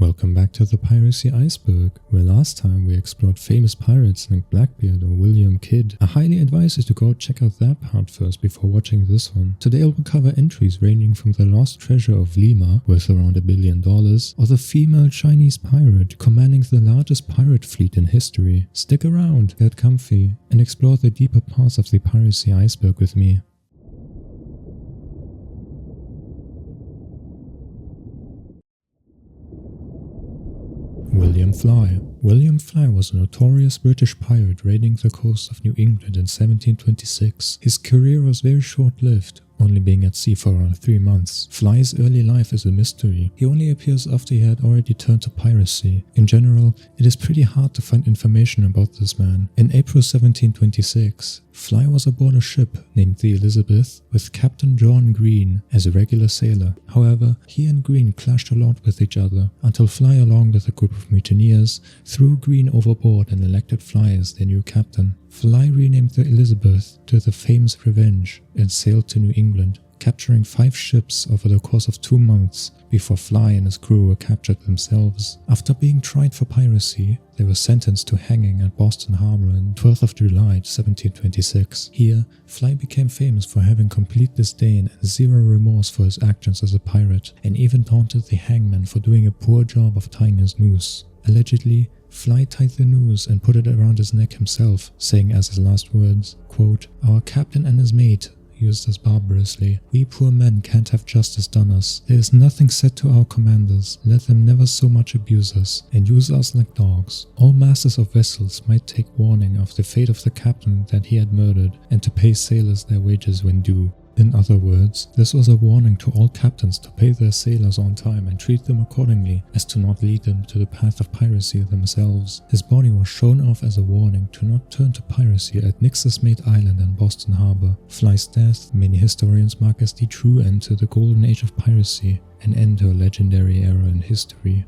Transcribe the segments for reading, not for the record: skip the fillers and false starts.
Welcome back to the Piracy Iceberg, where last time we explored famous pirates like Blackbeard or William Kidd. I highly advise you to go check out that part first before watching this one. Today I will cover entries ranging from the lost treasure of Lima, worth around $1 billion, or the female Chinese pirate commanding the largest pirate fleet in history. Stick around, get comfy, and explore the deeper parts of the Piracy Iceberg with me. William Fly. William Fly was a notorious British pirate raiding the coast of New England in 1726. His career was very short-lived, only being at sea for around 3 months. Fly's early life is a mystery. He only appears after he had already turned to piracy. In general, it is pretty hard to find information about this man. In April 1726, Fly was aboard a ship named the Elizabeth with Captain John Green as a regular sailor. However, he and Green clashed a lot with each other until Fly, along with a group of mutineers, threw Green overboard and elected Fly as their new captain. Fly renamed the Elizabeth to the famous Revenge and sailed to New England, capturing 5 ships over the course of 2 months before Fly and his crew were captured themselves. After being tried for piracy, they were sentenced to hanging at Boston Harbor on 12th of July 1726. Here, Fly became famous for having complete disdain and zero remorse for his actions as a pirate, and even taunted the hangman for doing a poor job of tying his noose. Allegedly, Fly tied the noose and put it around his neck himself, saying as his last words, quote, "Our captain and his mate used us barbarously. We poor men can't have justice done us. There is nothing said to our commanders. Let them never so much abuse us and use us like dogs. All masters of vessels might take warning of the fate of the captain that he had murdered, and to pay sailors their wages when due." In other words, this was a warning to all captains to pay their sailors on time and treat them accordingly, as to not lead them to the path of piracy themselves. His body was shown off as a warning to not turn to piracy at Nix's Mate Island and Boston Harbor. Fly's death, many historians mark as the true end to the golden age of piracy, an end to a legendary era in history.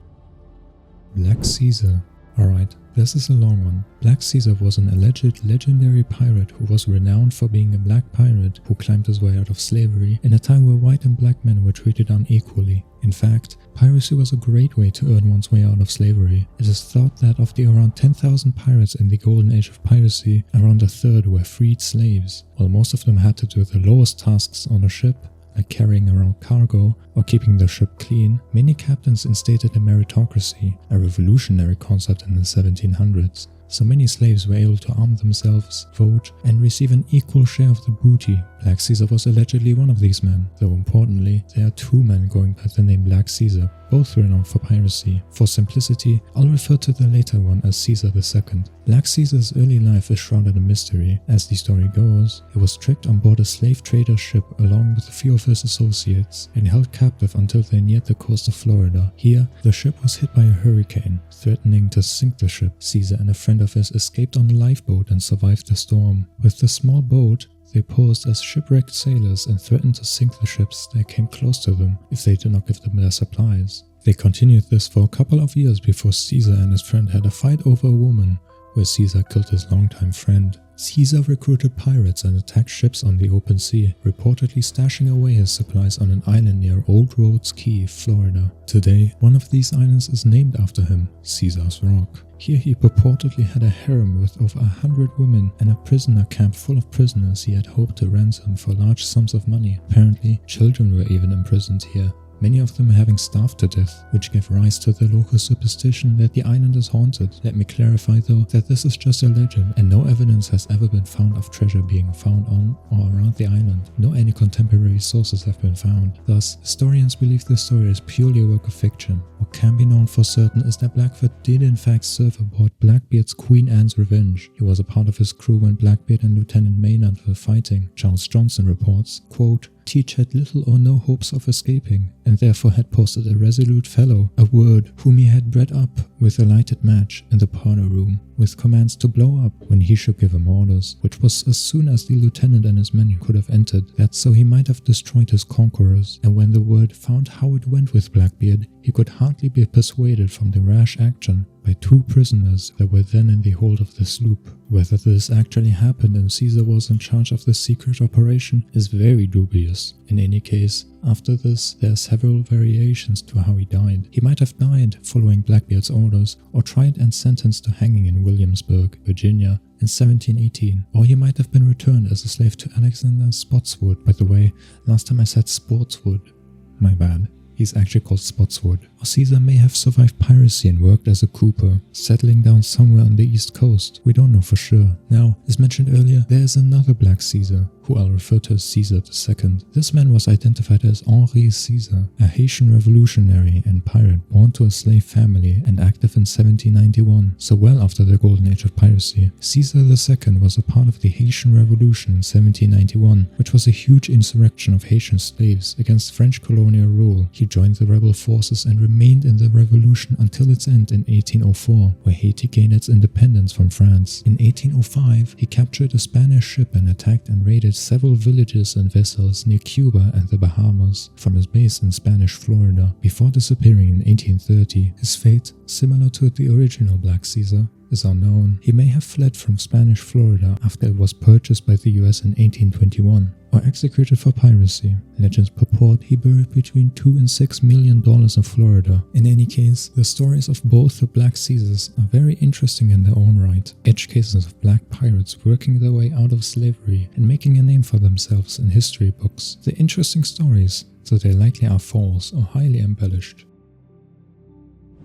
Black Caesar. Alright, this is a long one. Black Caesar was an alleged legendary pirate who was renowned for being a black pirate who climbed his way out of slavery in a time where white and black men were treated unequally. In fact, piracy was a great way to earn one's way out of slavery. It is thought that of the around 10,000 pirates in the golden age of piracy, around a third were freed slaves. While most of them had to do the lowest tasks on a ship, like carrying around cargo or keeping the ship clean, many captains instated a meritocracy, a revolutionary concept in the 1700s. So many slaves were able to arm themselves, vote, and receive an equal share of the booty. Black Caesar was allegedly one of these men, though importantly, there are 2 men going by the name Black Caesar, both renowned for piracy. For simplicity, I'll refer to the later one as Caesar II. Black Caesar's early life is shrouded in mystery. As the story goes, he was tricked on board a slave trader's ship along with a few of his associates and held captive until they neared the coast of Florida. Here, the ship was hit by a hurricane, threatening to sink the ship. Caesar and a friend of his escaped on a lifeboat and survived the storm. With the small boat, they posed as shipwrecked sailors and threatened to sink the ships that came close to them if they did not give them their supplies. They continued this for a couple of years before Caesar and his friend had a fight over a woman, where Caesar killed his longtime friend. Caesar recruited pirates and attacked ships on the open sea, reportedly stashing away his supplies on an island near Old Rhodes Key, Florida. Today, one of these islands is named after him, Caesar's Rock. Here he purportedly had a harem with over 100 women and a prisoner camp full of prisoners he had hoped to ransom for large sums of money. Apparently, children were even imprisoned here, many of them having starved to death, which gave rise to the local superstition that the island is haunted. Let me clarify though that this is just a legend and no evidence has ever been found of treasure being found on or around the island. No any contemporary sources have been found. Thus, historians believe this story is purely a work of fiction. What can be known for certain is that Blackbeard did in fact serve aboard Blackbeard's Queen Anne's Revenge. He was a part of his crew when Blackbeard and Lieutenant Maynard were fighting. Charles Johnson reports, quote, "Teach had little or no hopes of escaping, and therefore had posted a resolute fellow, a word, whom he had bred up with a lighted match in the parlour room, with commands to blow up when he should give him orders, which was as soon as the lieutenant and his men could have entered, that so he might have destroyed his conquerors. And when the word found how it went with Blackbeard, he could hardly be persuaded from the rash action, by 2 prisoners that were then in the hold of the sloop. Whether this actually happened and Caesar was in charge of the secret operation is very dubious. In any case, after this, there are several variations to how he died. He might have died following Blackbeard's orders, or tried and sentenced to hanging in Williamsburg, Virginia, in 1718, or he might have been returned as a slave to Alexander Spotswood. By the way, last time I said Sportswood. My bad. He's actually called Spotswood. Or Caesar may have survived piracy and worked as a cooper, settling down somewhere on the east coast. We don't know for sure. Now, as mentioned earlier, there is another Black Caesar, who I'll refer to as Caesar II. This man was identified as Henri Caesar, a Haitian revolutionary and pirate born to a slave family and active in 1791, so well after the golden age of piracy. Caesar II was a part of the Haitian Revolution in 1791, which was a huge insurrection of Haitian slaves against French colonial rule. He joined the rebel forces and remained in the revolution until its end in 1804, where Haiti gained its independence from France. In 1805, he captured a Spanish ship and attacked and raided several villages and vessels near Cuba and the Bahamas from his base in Spanish Florida, before disappearing in 1830. His fate, similar to the original Black Caesar, is unknown. He may have fled from Spanish Florida after it was purchased by the US in 1821, or executed for piracy. Legends purport he buried between $2 and $6 million in Florida. In any case, the stories of both the Black Caesars are very interesting in their own right. Edge cases of black pirates working their way out of slavery and making a name for themselves in history books. They're interesting stories, though they likely are false or highly embellished.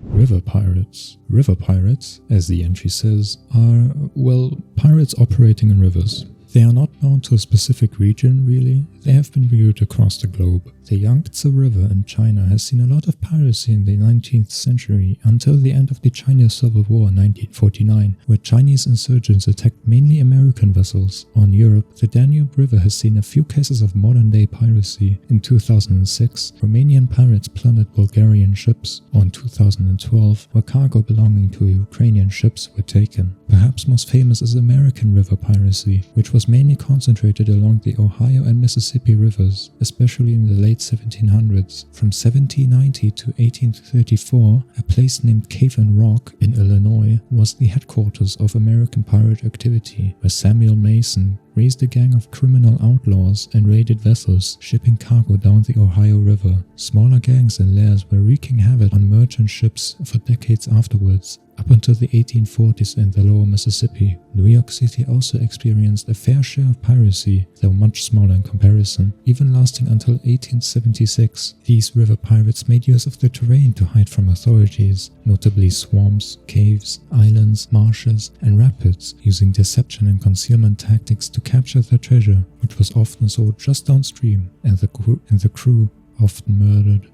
River pirates. River pirates, as the entry says, are, well, pirates operating in rivers. They are not bound to a specific region, really. They have been viewed across the globe. The Yangtze River in China has seen a lot of piracy in the 19th century until the end of the Chinese Civil War in 1949, where Chinese insurgents attacked mainly American vessels. On Europe, the Danube River has seen a few cases of modern-day piracy. In 2006, Romanian pirates plundered Bulgarian ships, or in 2012, where cargo belonging to Ukrainian ships were taken. Perhaps most famous is American river piracy, which was mainly concentrated along the Ohio and Mississippi rivers, especially in the late 1700s. From 1790 to 1834, a place named Cave and Rock in Illinois was the headquarters of American pirate activity, where Samuel Mason raised a gang of criminal outlaws and raided vessels shipping cargo down the Ohio River. Smaller gangs and lairs were wreaking havoc on merchant ships for decades afterwards, up until the 1840s in the lower Mississippi. New York City also experienced a fair share of piracy, though much smaller in comparison, even lasting until 1876. These river pirates made use of the terrain to hide from authorities, notably swamps, caves, islands, marshes, and rapids, using deception and concealment tactics to capture their treasure, which was often sold just downstream, and the crew often murdered.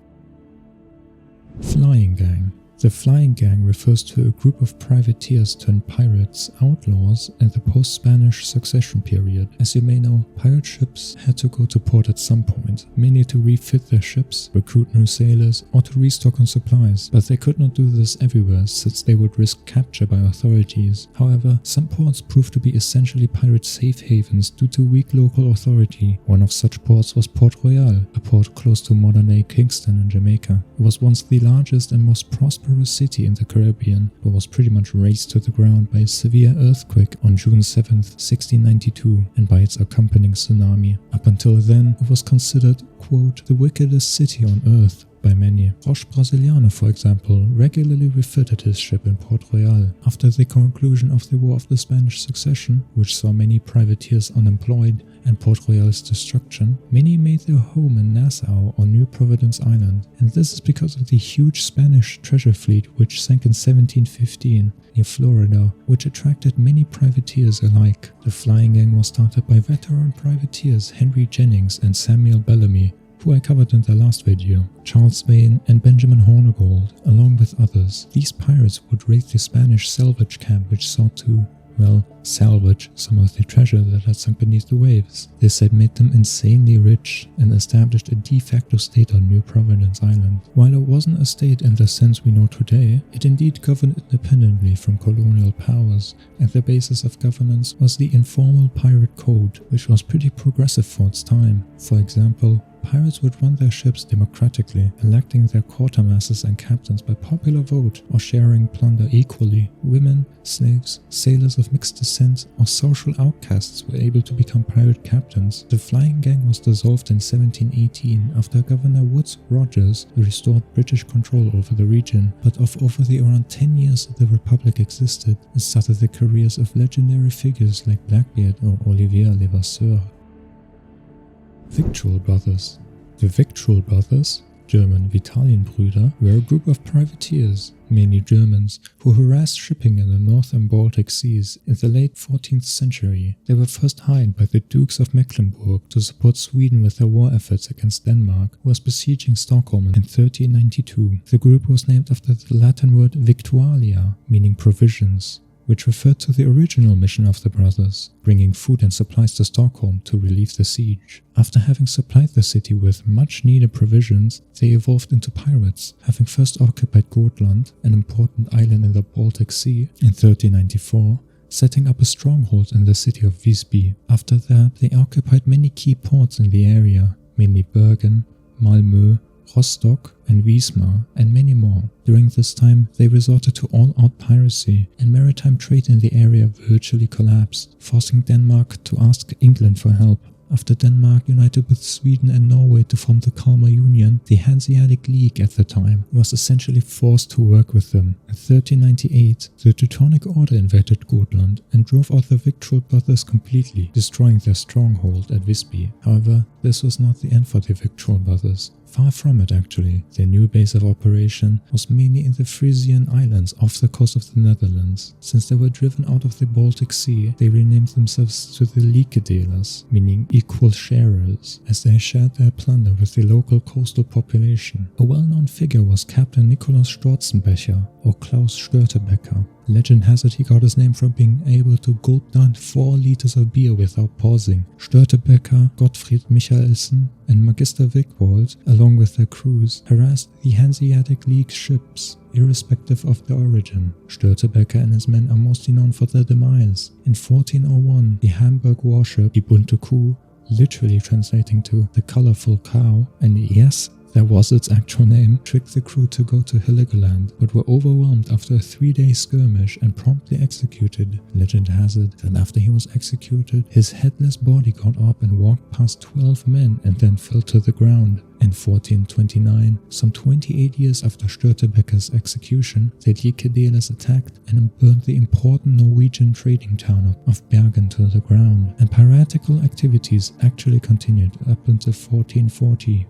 Flying Gang. The Flying Gang refers to a group of privateers turned pirates, outlaws, in the post-Spanish succession period. As you may know, pirate ships had to go to port at some point, mainly to refit their ships, recruit new sailors, or to restock on supplies, but they could not do this everywhere since they would risk capture by authorities. However, some ports proved to be essentially pirate safe havens due to weak local authority. One of such ports was Port Royal, a port close to modern-day Kingston in Jamaica. It was once the largest and most prosperous city in the Caribbean, but was pretty much razed to the ground by a severe earthquake on June 7, 1692, and by its accompanying tsunami. Up until then, it was considered, quote, the wickedest city on earth by many. Roche Brasiliano, for example, regularly refitted his ship in Port Royal. After the conclusion of the War of the Spanish Succession, which saw many privateers unemployed, and Port Royal's destruction, many made their home in Nassau or New Providence Island, and this is because of the huge Spanish treasure fleet which sank in 1715 near Florida, which attracted many privateers alike. The Flying Gang was started by veteran privateers Henry Jennings and Samuel Bellamy, who I covered in the last video, Charles Vane and Benjamin Hornigold, along with others. These pirates would raid the Spanish salvage camp which sought to, well, salvage some of the treasure that had sunk beneath the waves. This had made them insanely rich and established a de facto state on New Providence Island. While it wasn't a state in the sense we know today, it indeed governed independently from colonial powers, and the basis of governance was the informal pirate code, which was pretty progressive for its time. For example, pirates would run their ships democratically, electing their quartermasters and captains by popular vote or sharing plunder equally. Women, slaves, sailors of mixed descent, or social outcasts were able to become pirate captains. The flying gang was dissolved in 1718 after Governor Woodes Rogers restored British control over the region, but of over the around 10 years that the Republic existed, it started the careers of legendary figures like Blackbeard or Olivier Levasseur. Victual Brothers. The Victual Brothers, German Vitalienbrüder, were a group of privateers, mainly Germans, who harassed shipping in the northern Baltic Seas in the late 14th century. They were first hired by the Dukes of Mecklenburg to support Sweden with their war efforts against Denmark, who was besieging Stockholm in 1392. The group was named after the Latin word victualia, meaning provisions, which referred to the original mission of the brothers, bringing food and supplies to Stockholm to relieve the siege. After having supplied the city with much-needed provisions, they evolved into pirates, having first occupied Gotland, an important island in the Baltic Sea, in 1394, setting up a stronghold in the city of Visby. After that, they occupied many key ports in the area, mainly Bergen, Malmö, Rostock and Wismar, and many more. During this time, they resorted to all-out piracy, and maritime trade in the area virtually collapsed, forcing Denmark to ask England for help. After Denmark united with Sweden and Norway to form the Kalmar Union, the Hanseatic League at the time was essentially forced to work with them. In 1398, the Teutonic Order invaded Gotland and drove out the Victual Brothers completely, destroying their stronghold at Visby. However, this was not the end for the Victual Brothers. Far from it, actually. Their new base of operation was mainly in the Frisian Islands off the coast of the Netherlands. Since they were driven out of the Baltic Sea, they renamed themselves to the Likedelers, meaning equal sharers, as they shared their plunder with the local coastal population. A well-known figure was Captain Nikolaus Storzenbecher, or Klaus Störtebeker. Legend has it he got his name from being able to gulp down 4 liters of beer without pausing. Störtebeker, Gottfried Michaelsen, and Magister Wigwald, along with their crews, harassed the Hanseatic League ships, irrespective of their origin. Störtebeker and his men are mostly known for their demise. In 1401, the Hamburg warship Die Bunte Kuh, literally translating to the colorful cow, and yes, that was its actual name, tricked the crew to go to Heligoland, but were overwhelmed after a 3-day skirmish and promptly executed. Legend has it that after he was executed, his headless body got up and walked past 12 men and then fell to the ground. In 1429, some 28 years after Störtebeker's execution, the Likedelers attacked and burned the important Norwegian trading town of Bergen to the ground, and piratical activities actually continued up until 1440.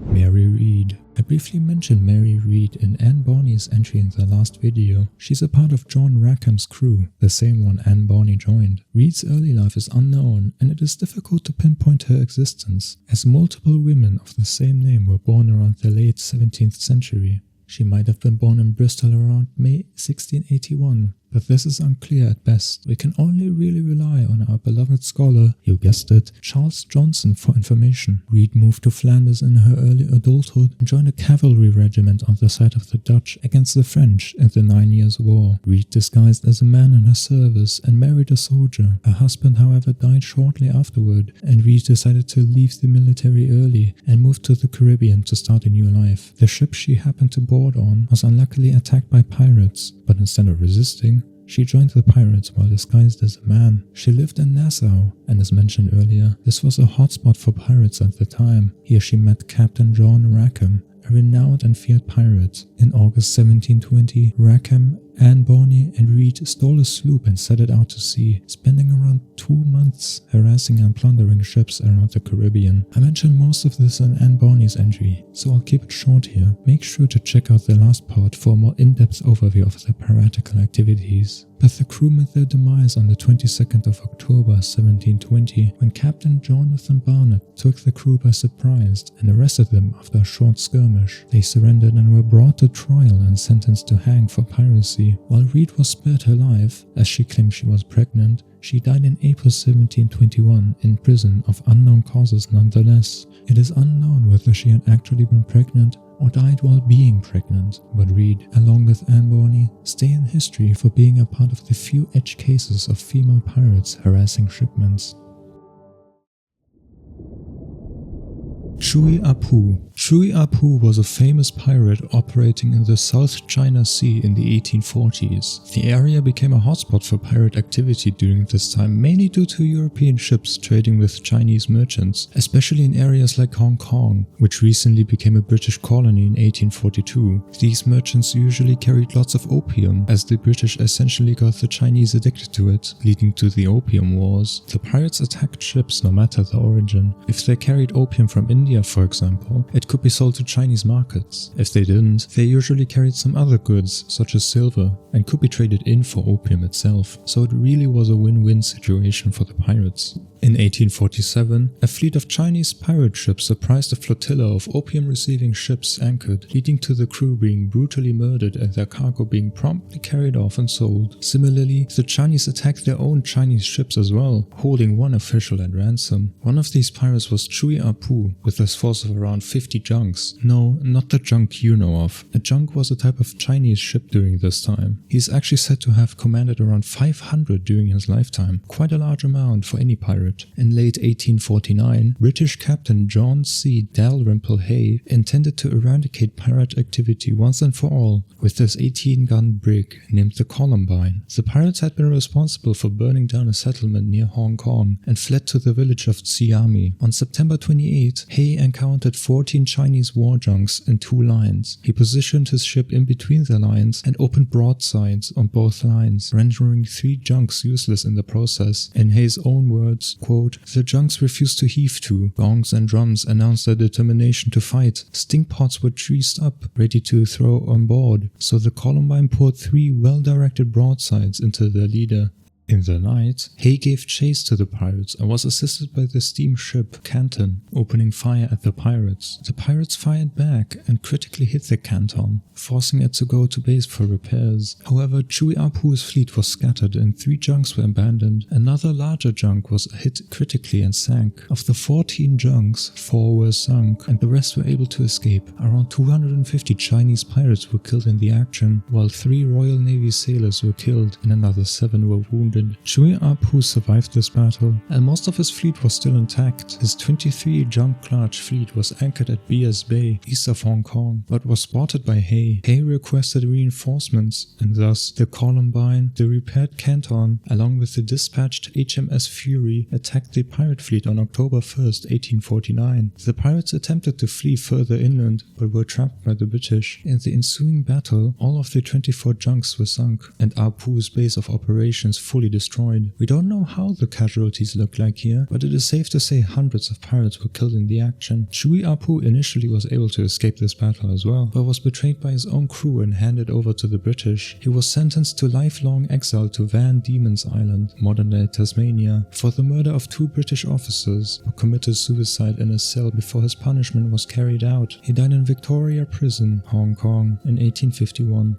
Mary Read. I briefly mentioned Mary Read in Anne Bonny's entry in the last video. She's a part of John Rackham's crew, the same one Anne Bonny joined. Read's early life is unknown, and it is difficult to pinpoint her existence, as multiple women of the same name were born around the late 17th century. She might have been born in Bristol around May 1681, but this is unclear at best. We can only really rely on our beloved scholar, you guessed it, Charles Johnson, for information. Read moved to Flanders in her early adulthood and joined a cavalry regiment on the side of the Dutch against the French in the 9 Years' War. Read disguised as a man in her service and married a soldier. Her husband, however, died shortly afterward, and Read decided to leave the military early and moved to the Caribbean to start a new life. The ship she happened to board on was unluckily attacked by pirates, but instead of resisting, she joined the pirates while disguised as a man. She lived in Nassau, and as mentioned earlier, this was a hotspot for pirates at the time. Here she met Captain John Rackham, a renowned and feared pirate. In August 1720, Rackham, Anne Bonny and Read stole a sloop and set it out to sea, spending around 2 months harassing and plundering ships around the Caribbean. I mentioned most of this in Anne Bonny's entry, so I'll keep it short here. Make sure to check out the last part for a more in-depth overview of their piratical activities. But the crew met their demise on the 22nd of October 1720, when Captain Jonathan Barnett took the crew by surprise and arrested them after a short skirmish. They surrendered and were brought to trial and sentenced to hang for piracy. While Read was spared her life, as she claimed she was pregnant, she died in April 1721 in prison of unknown causes nonetheless. It is unknown whether she had actually been pregnant or died while being pregnant, but Read, along with Anne Bonny, stay in history for being a part of the few edge cases of female pirates harassing shipments. Chui Apu. Chui Apu was a famous pirate operating in the South China Sea in the 1840s. The area became a hotspot for pirate activity during this time, mainly due to European ships trading with Chinese merchants, especially in areas like Hong Kong, which recently became a British colony in 1842. These merchants usually carried lots of opium, as the British essentially got the Chinese addicted to it, leading to the Opium Wars. The pirates attacked ships no matter the origin. If they carried opium from India, for example, it could be sold to Chinese markets. If they didn't, they usually carried some other goods, such as silver, and could be traded in for opium itself, so it really was a win-win situation for the pirates. In 1847, a fleet of Chinese pirate ships surprised a flotilla of opium-receiving ships anchored, leading to the crew being brutally murdered and their cargo being promptly carried off and sold. Similarly, the Chinese attacked their own Chinese ships as well, holding one official at ransom. One of these pirates was Chui Apu, with a force of around 50 junks. No, not the junk you know of. A junk was a type of Chinese ship during this time. He is actually said to have commanded around 500 during his lifetime, quite a large amount for any pirate. In late 1849, British Captain John C. Dalrymple Hay intended to eradicate pirate activity once and for all with this 18-gun brig named the Columbine. The pirates had been responsible for burning down a settlement near Hong Kong and fled to the village of Xiami. On September 28, Hay encountered 14 Chinese war junks in 2 lines. He positioned his ship in between the lines and opened broadsides on both lines, rendering 3 junks useless in the process. In Hay's own words, quote, "The junks refused to heave to. Gongs and drums announced their determination to fight. Stink pots were greased up, ready to throw on board. So the Columbine poured 3 well-directed broadsides into their leader." In the night, Hay gave chase to the pirates and was assisted by the steamship Canton, opening fire at the pirates. The pirates fired back and critically hit the Canton, forcing it to go to base for repairs. However, Chui Apu's fleet was scattered and 3 junks were abandoned. Another larger junk was hit critically and sank. Of the 14 junks, 4 were sunk and the rest were able to escape. Around 250 Chinese pirates were killed in the action, while 3 Royal Navy sailors were killed and another 7 were wounded. Chui Apu survived this battle, and most of his fleet was still intact. His 23-junk-large fleet was anchored at Bias Bay, east of Hong Kong, but was spotted by Hay. Hay requested reinforcements, and thus the Columbine, the repaired Canton, along with the dispatched HMS Fury, attacked the pirate fleet on October 1st, 1849. The pirates attempted to flee further inland, but were trapped by the British. In the ensuing battle, all of the 24 junks were sunk, and Apu's base of operations fully destroyed. We don't know how the casualties look like here, but it is safe to say hundreds of pirates were killed in the action. Chui Apu initially was able to escape this battle as well, but was betrayed by his own crew and handed over to the British. He was sentenced to lifelong exile to Van Diemen's Island, modern-day Tasmania, for the murder of 2 British officers who committed suicide in a cell before his punishment was carried out. He died in Victoria Prison, Hong Kong, in 1851.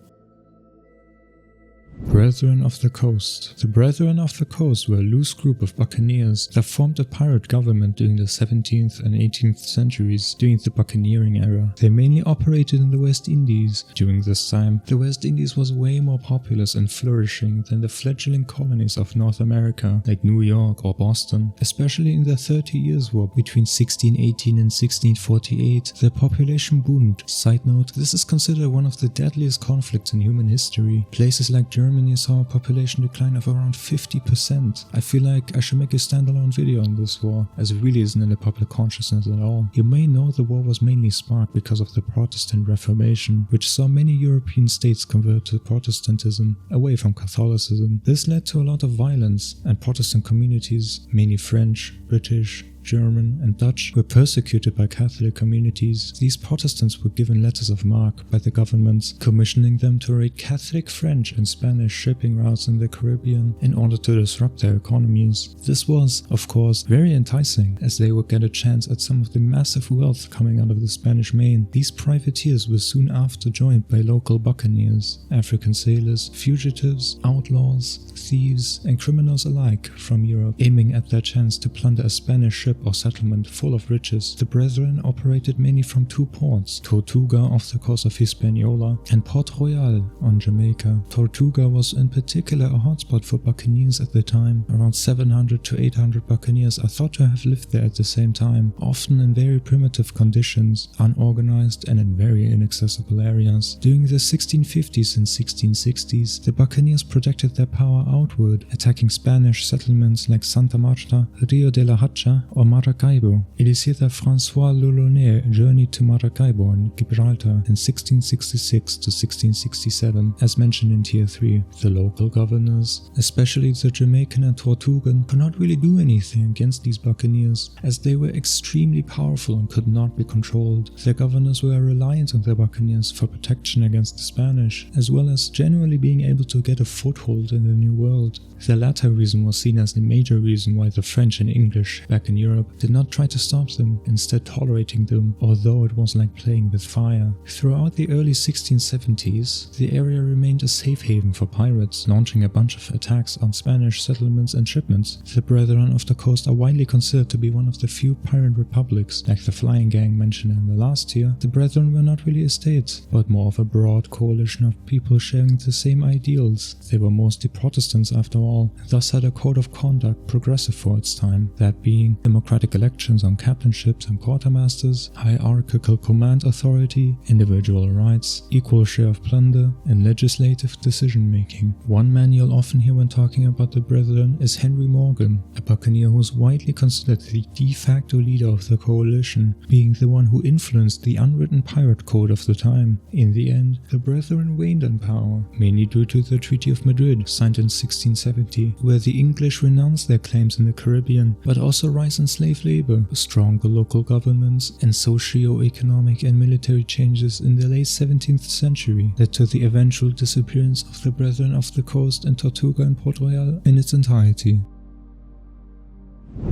Brethren of the Coast. The Brethren of the Coast were a loose group of buccaneers that formed a pirate government during the 17th and 18th centuries during the buccaneering era. They mainly operated in the West Indies. During this time, the West Indies was way more populous and flourishing than the fledgling colonies of North America, like New York or Boston. Especially in the 30 Years' War between 1618 and 1648, the population boomed. Side note, this is considered one of the deadliest conflicts in human history. Places like Germany saw a population decline of around 50%. I feel like I should make a standalone video on this war, as it really isn't in the public consciousness at all. You may know the war was mainly sparked because of the Protestant Reformation, which saw many European states convert to Protestantism, away from Catholicism. This led to a lot of violence, and Protestant communities, mainly French, British, German and Dutch, were persecuted by Catholic communities. These Protestants were given letters of marque by the governments, commissioning them to raid Catholic French and Spanish shipping routes in the Caribbean in order to disrupt their economies. This was, of course, very enticing, as they would get a chance at some of the massive wealth coming out of the Spanish Main. These privateers were soon after joined by local buccaneers, African sailors, fugitives, outlaws, thieves and criminals alike from Europe, aiming at their chance to plunder a Spanish ship ship or settlement full of riches. The Brethren operated mainly from two ports, Tortuga off the coast of Hispaniola and Port Royal on Jamaica. Tortuga was in particular a hotspot for buccaneers at the time. Around 700 to 800 buccaneers are thought to have lived there at the same time, often in very primitive conditions, unorganized and in very inaccessible areas. During the 1650s and 1660s, the buccaneers projected their power outward, attacking Spanish settlements like Santa Marta, Rio de la Hacha or Maracaibo. It is here that François l'Olonnais journeyed to Maracaibo and Gibraltar in 1666 to 1667, as mentioned in Tier 3. The local governors, especially the Jamaican and Tortugan, could not really do anything against these buccaneers, as they were extremely powerful and could not be controlled. Their governors were reliant on their buccaneers for protection against the Spanish, as well as generally being able to get a foothold in the New World. The latter reason was seen as the major reason why the French and English back in Europe did not try to stop them, instead tolerating them, although it was like playing with fire. Throughout the early 1670s, the area remained a safe haven for pirates, launching a bunch of attacks on Spanish settlements and shipments. The Brethren of the Coast are widely considered to be one of the few pirate republics. Like the Flying Gang mentioned in the last tier, the Brethren were not really a state, but more of a broad coalition of people sharing the same ideals. They were mostly Protestants after all, thus had a code of conduct progressive for its time, that being democratic elections on captainships and quartermasters, hierarchical command authority, individual rights, equal share of plunder, and legislative decision-making. One man you'll often hear when talking about the Brethren is Henry Morgan, a buccaneer who is widely considered the de facto leader of the coalition, being the one who influenced the unwritten pirate code of the time. In the end, the Brethren waned in power, mainly due to the Treaty of Madrid, signed in 1670, where the English renounced their claims in the Caribbean, but also rise in slave labor, stronger local governments, and socio-economic and military changes in the late 17th century led to the eventual disappearance of the Brethren of the Coast and Tortuga and Port Royal in its entirety.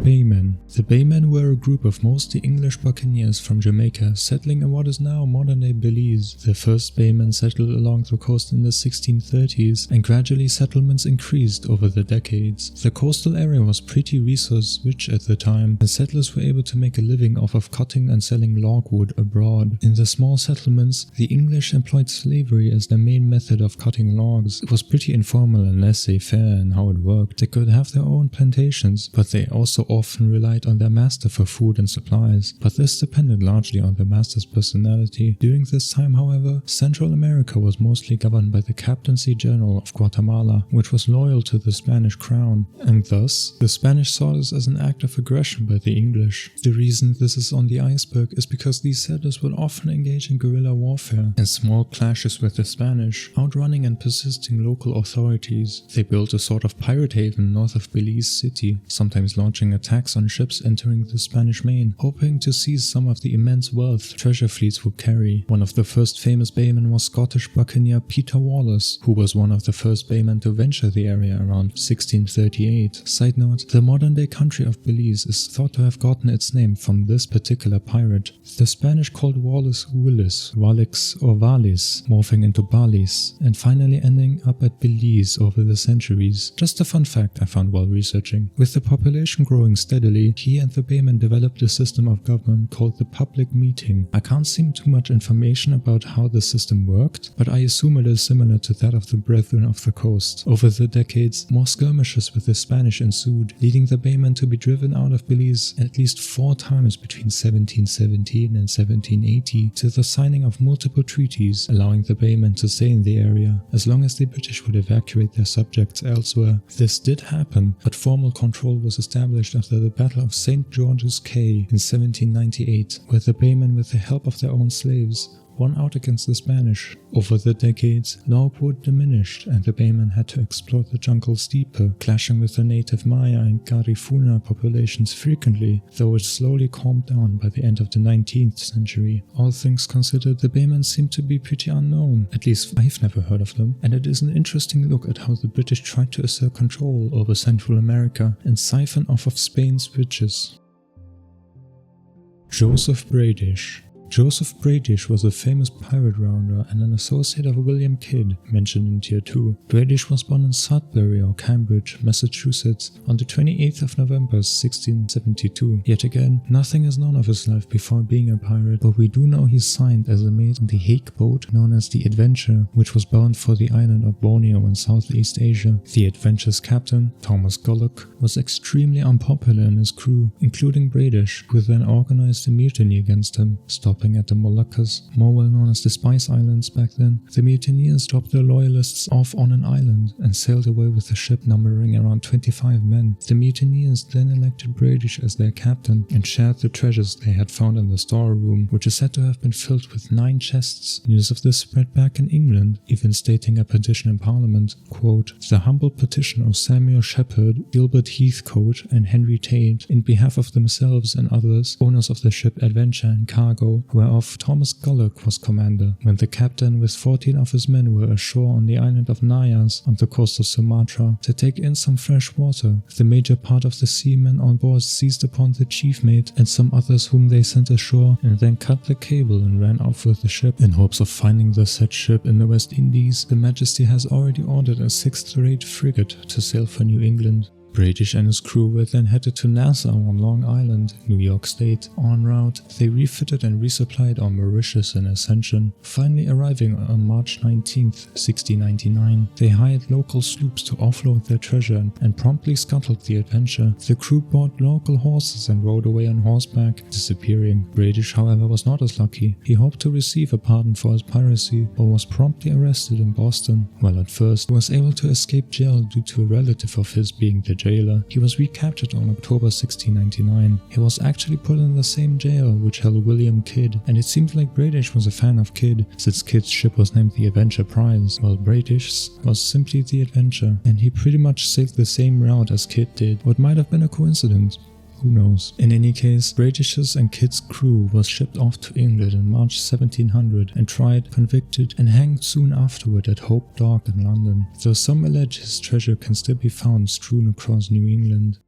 Baymen. The Baymen were a group of mostly English buccaneers from Jamaica settling in what is now modern-day Belize. The first Baymen settled along the coast in the 1630s, and gradually settlements increased over the decades. The coastal area was pretty resource-rich at the time, and settlers were able to make a living off of cutting and selling logwood abroad. In the small settlements, the English employed slavery as their main method of cutting logs. It was pretty informal and laissez-faire in how it worked. They could have their own plantations, but they also often relied on their master for food and supplies, but this depended largely on the master's personality. During this time, however, Central America was mostly governed by the Captaincy General of Guatemala, which was loyal to the Spanish crown, and thus the Spanish saw this as an act of aggression by the English. The reason this is on the iceberg is because these settlers would often engage in guerrilla warfare and small clashes with the Spanish, outrunning and persisting local authorities. They built a sort of pirate haven north of Belize City, sometimes launching attacks on ships entering the Spanish Main, hoping to seize some of the immense wealth treasure fleets would carry. One of the first famous baymen was Scottish buccaneer Peter Wallace, who was one of the first baymen to venture the area around 1638. Side note, the modern-day country of Belize is thought to have gotten its name from this particular pirate. The Spanish called Wallace Willis, Walix or Valis, morphing into Balis, and finally ending up at Belize over the centuries. Just a fun fact I found while researching. With the population growing steadily, he and the baymen developed a system of government called the public meeting. I can't seem too much information about how the system worked, but I assume it is similar to that of the Brethren of the Coast. Over the decades, more skirmishes with the Spanish ensued, leading the baymen to be driven out of Belize at least 4 times between 1717 and 1780, to the signing of multiple treaties, allowing the baymen to stay in the area, as long as the British would evacuate their subjects elsewhere. This did happen, but formal control was established after the Battle of St. George's Cay in 1798, where the baymen, with the help of their own slaves, won out against the Spanish. Over the decades, logwood diminished and the baymen had to explore the jungles deeper, clashing with the native Maya and Garifuna populations frequently, though it slowly calmed down by the end of the 19th century. All things considered, the baymen seem to be pretty unknown, at least I've never heard of them, and it is an interesting look at how the British tried to assert control over Central America and siphon off of Spain's riches. Joseph Bradish. Joseph Bradish was a famous pirate rounder and an associate of William Kidd, mentioned in Tier 2. Bradish was born in Sudbury or Cambridge, Massachusetts, on the 28th of November 1672. Yet again, nothing is known of his life before being a pirate, but we do know he signed as a mate on the Hague boat known as the Adventure, which was bound for the island of Borneo in Southeast Asia. The Adventure's captain, Thomas Gullock, was extremely unpopular in his crew, including Bradish, who then organized a mutiny against him, stopping at the Moluccas, more well known as the Spice Islands back then. The mutineers dropped their loyalists off on an island and sailed away with a ship numbering around 25 men. The mutineers then elected Bradish as their captain and shared the treasures they had found in the storeroom, which is said to have been filled with 9 chests. News of this spread back in England, even stating a petition in Parliament, quote, "The humble petition of Samuel Shepherd, Gilbert Heathcote and Henry Tate in behalf of themselves and others, owners of the ship Adventure and cargo, whereof Thomas Gullock was commander, when the captain with 14 of his men were ashore on the island of Nayas on the coast of Sumatra to take in some fresh water. The major part of the seamen on board seized upon the chief mate and some others whom they sent ashore, and then cut the cable and ran off with the ship. In hopes of finding the said ship in the West Indies, the Majesty has already ordered a 6th-rate frigate to sail for New England." Bradish and his crew were then headed to Nassau on Long Island, New York State. En route, they refitted and resupplied on Mauritius and Ascension. Finally arriving on March 19th, 1699, they hired local sloops to offload their treasure and promptly scuttled the Adventure. The crew bought local horses and rode away on horseback, disappearing. Bradish, however, was not as lucky. He hoped to receive a pardon for his piracy, but was promptly arrested in Boston. While at first he was able to escape jail due to a relative of his being the jailer, he was recaptured on October 1699. He was actually put in the same jail which held William Kidd, and it seemed like Bradish was a fan of Kidd, since Kidd's ship was named the Adventure Prize, while Bradish's was simply the Adventure, and he pretty much sailed the same route as Kidd did. What might have been a coincidence? Who knows? In any case, Bradish's and Kidd's crew was shipped off to England in March 1700 and tried, convicted, and hanged soon afterward at Hope Dock in London, though some allege his treasure can still be found strewn across New England.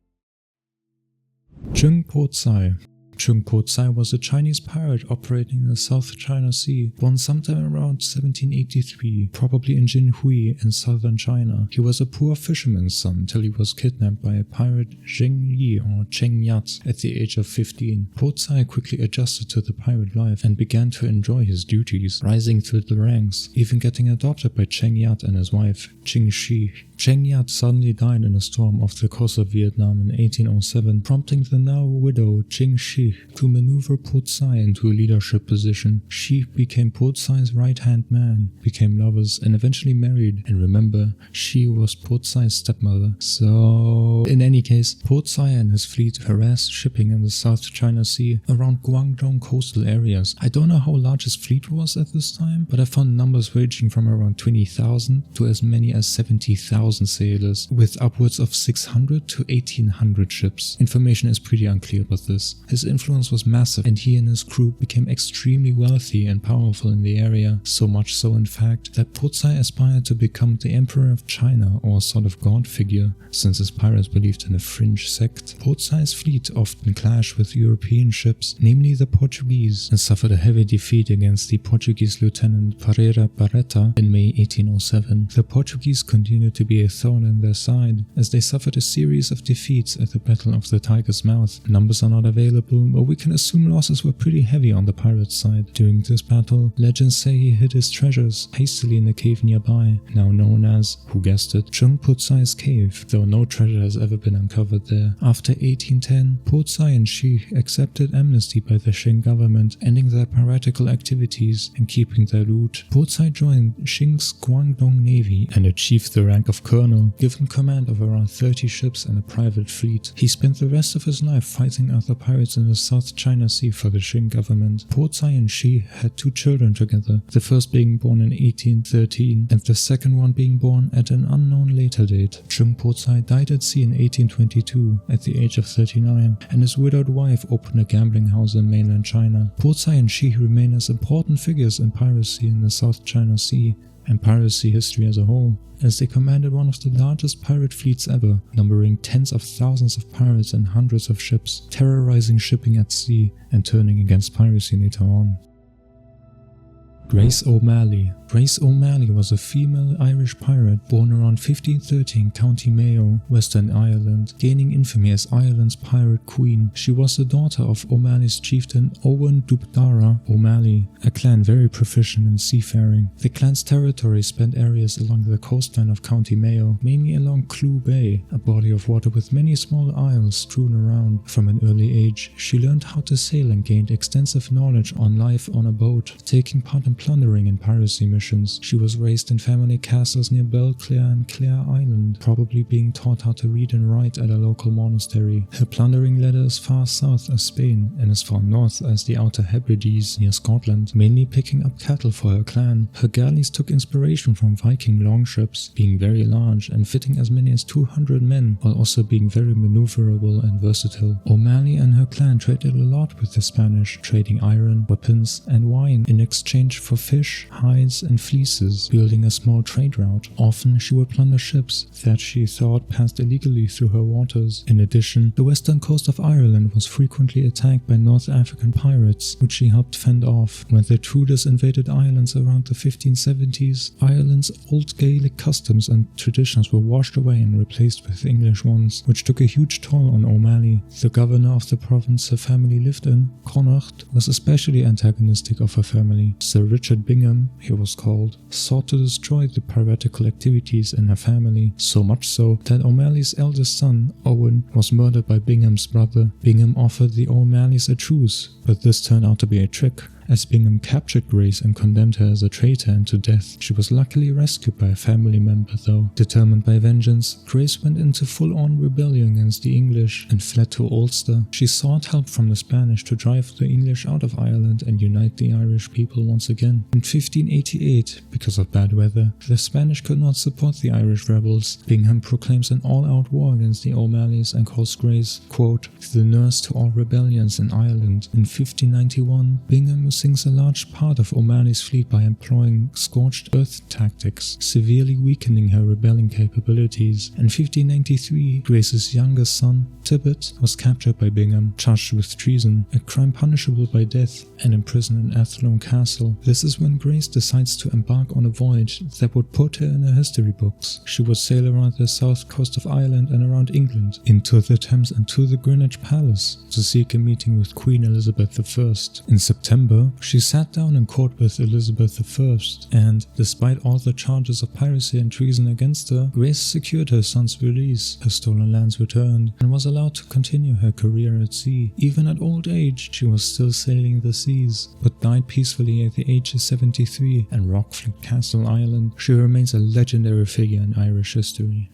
Chung Po Tsai. Chung Po Tsai was a Chinese pirate operating in the South China Sea, born sometime around 1783, probably in Jinhui in southern China. He was a poor fisherman's son till he was kidnapped by a pirate Zheng Yi or Cheng Yat at the age of 15. Po Tsai quickly adjusted to the pirate life and began to enjoy his duties, rising through the ranks, even getting adopted by Cheng Yat and his wife, Ching Shi. Cheng Yat suddenly died in a storm off the coast of Vietnam in 1807, prompting the now widow Ching Shi to maneuver Po Tsai into a leadership position. Shi became Po Tsai's right-hand man, became lovers, and eventually married. And remember, Shi was Po Tsai's stepmother. So, in any case, Po Tsai and his fleet harassed shipping in the South China Sea around Guangdong coastal areas. I don't know how large his fleet was at this time, but I found numbers ranging from around 20,000 to as many as 70,000 sailors, with upwards of 600 to 1,800 ships. Information is pretty unclear about this. His influence was massive, and he and his crew became extremely wealthy and powerful in the area, so much so in fact that Po Tsai aspired to become the Emperor of China, or a sort of god figure, since his pirates believed in a fringe sect. Po Tsai's fleet often clashed with European ships, namely the Portuguese, and suffered a heavy defeat against the Portuguese Lieutenant Pereira Barreta in May 1807. The Portuguese continued to be a thorn in their side, as they suffered a series of defeats at the Battle of the Tiger's Mouth. Numbers are not available, but we can assume losses were pretty heavy on the pirates' side. During this battle, legends say he hid his treasures hastily in a cave nearby, now known as, who guessed it, Chung Po Tsai's cave, though no treasure has ever been uncovered there. After 1810, Po Tsai and Shi accepted amnesty by the Qing government, ending their piratical activities and keeping their loot. Po Tsai joined Qing's Guangdong Navy and achieved the rank of colonel, given command of around 30 ships and a private fleet. He spent the rest of his life fighting other pirates in the South China Sea for the Qing government. Po Tsai and Shi had 2 children together, the first being born in 1813 and the second one being born at an unknown later date. Chung Po Tsai died at sea in 1822 at the age of 39, and his widowed wife opened a gambling house in mainland China. Po Tsai and Shi remain as important figures in piracy in the South China Sea and piracy history as a whole, as they commanded one of the largest pirate fleets ever, numbering tens of thousands of pirates and hundreds of ships, terrorizing shipping at sea and turning against piracy later on. Grace O'Malley. Grace O'Malley was a female Irish pirate born around 1513 in County Mayo, Western Ireland, gaining infamy as Ireland's pirate queen. She was the daughter of O'Malley's chieftain Owen Dubhdara O'Malley, a clan very proficient in seafaring. The clan's territory spanned areas along the coastline of County Mayo, mainly along Clew Bay, a body of water with many small isles strewn around. From an early age, she learned how to sail and gained extensive knowledge on life on a boat, taking part in plundering and piracy missions. She was raised in family castles near Belclare and Clare Island, probably being taught how to read and write at a local monastery. Her plundering led her as far south as Spain and as far north as the Outer Hebrides near Scotland, mainly picking up cattle for her clan. Her galleys took inspiration from Viking longships, being very large and fitting as many as 200 men, while also being very maneuverable and versatile. O'Malley and her clan traded a lot with the Spanish, trading iron, weapons and wine in exchange for fish, hides and fleeces, building a small trade route. Often she would plunder ships that she thought passed illegally through her waters. In addition, the western coast of Ireland was frequently attacked by North African pirates, which she helped fend off. When the Tudors invaded Ireland around the 1570s, Ireland's old Gaelic customs and traditions were washed away and replaced with English ones, which took a huge toll on O'Malley. The governor of the province her family lived in, Connacht, was especially antagonistic of her family. Sir Richard Bingham, he was called, sought to destroy the piratical activities in her family, so much so that O'Malley's eldest son, Owen, was murdered by Bingham's brother. Bingham offered the O'Malleys a truce, but this turned out to be a trick, as Bingham captured Grace and condemned her as a traitor and to death. She was luckily rescued by a family member though. Determined by vengeance, Grace went into full-on rebellion against the English and fled to Ulster. She sought help from the Spanish to drive the English out of Ireland and unite the Irish people once again. In 1588, because of bad weather, the Spanish could not support the Irish rebels. Bingham proclaims an all-out war against the O'Malleys and calls Grace, quote, the nurse to all rebellions in Ireland. In 1591, Bingham sinks a large part of O'Malley's fleet by employing scorched earth tactics, severely weakening her rebelling capabilities. In 1593, Grace's youngest son, Tibbet, was captured by Bingham, charged with treason, a crime punishable by death, and imprisoned in Athlone Castle. This is when Grace decides to embark on a voyage that would put her in her history books. She would sail around the south coast of Ireland and around England, into the Thames and to the Greenwich Palace, to seek a meeting with Queen Elizabeth I. In September, she sat down in court with Elizabeth I, and, despite all the charges of piracy and treason against her, Grace secured her son's release, her stolen lands returned, and was allowed to continue her career at sea. Even at old age, she was still sailing the seas, but died peacefully at the age of 73 in Rockfleet Castle, Ireland. She remains a legendary figure in Irish history.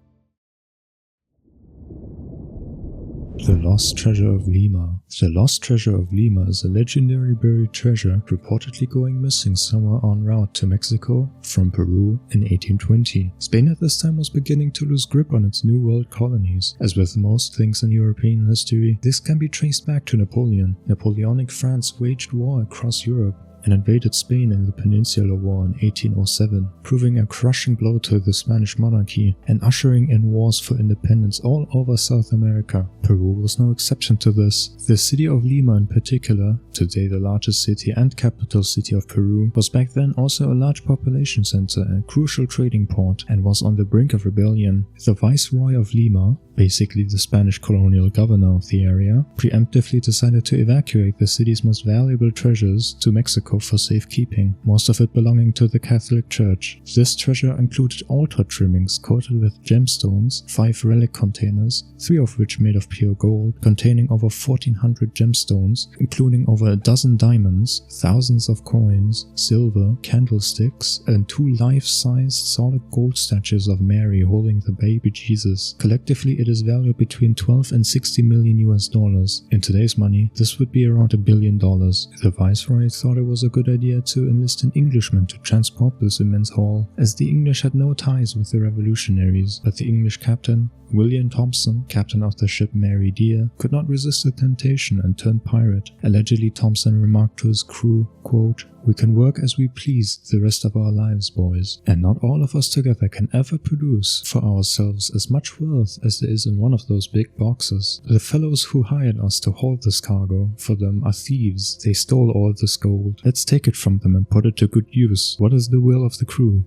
The Lost Treasure of Lima. The Lost Treasure of Lima is a legendary buried treasure reportedly going missing somewhere en route to Mexico from Peru in 1820. Spain at this time was beginning to lose grip on its New World colonies. As with most things in European history, this can be traced back to Napoleon. Napoleonic France waged war across Europe and invaded Spain in the Peninsular War in 1807, proving a crushing blow to the Spanish monarchy and ushering in wars for independence all over South America. Peru was no exception to this. The city of Lima in particular, today the largest city and capital city of Peru, was back then also a large population center and crucial trading port, and was on the brink of rebellion. The Viceroy of Lima, basically the Spanish colonial governor of the area, preemptively decided to evacuate the city's most valuable treasures to Mexico for safekeeping, most of it belonging to the Catholic Church. This treasure included altar trimmings coated with gemstones, 5 relic containers, 3 of which made of pure gold, containing over 1400 gemstones, including over a dozen diamonds, thousands of coins, silver, candlesticks, and 2 life-sized solid gold statues of Mary holding the baby Jesus. Collectively, it is valued between 12 and 60 million US dollars. In today's money, this would be around $1 billion. The Viceroy thought it was a good idea to enlist an Englishman to transport this immense haul, as the English had no ties with the revolutionaries, but the English captain, William Thompson, captain of the ship Mary Dear, could not resist the temptation and turned pirate. Allegedly, Thompson remarked to his crew, quote, "We can work as we please the rest of our lives, boys, and not all of us together can ever produce for ourselves as much wealth as there is in one of those big boxes. The fellows who hired us to haul this cargo for them are thieves. They stole all this gold. Let's take it from them and put it to good use. What is the will of the crew?"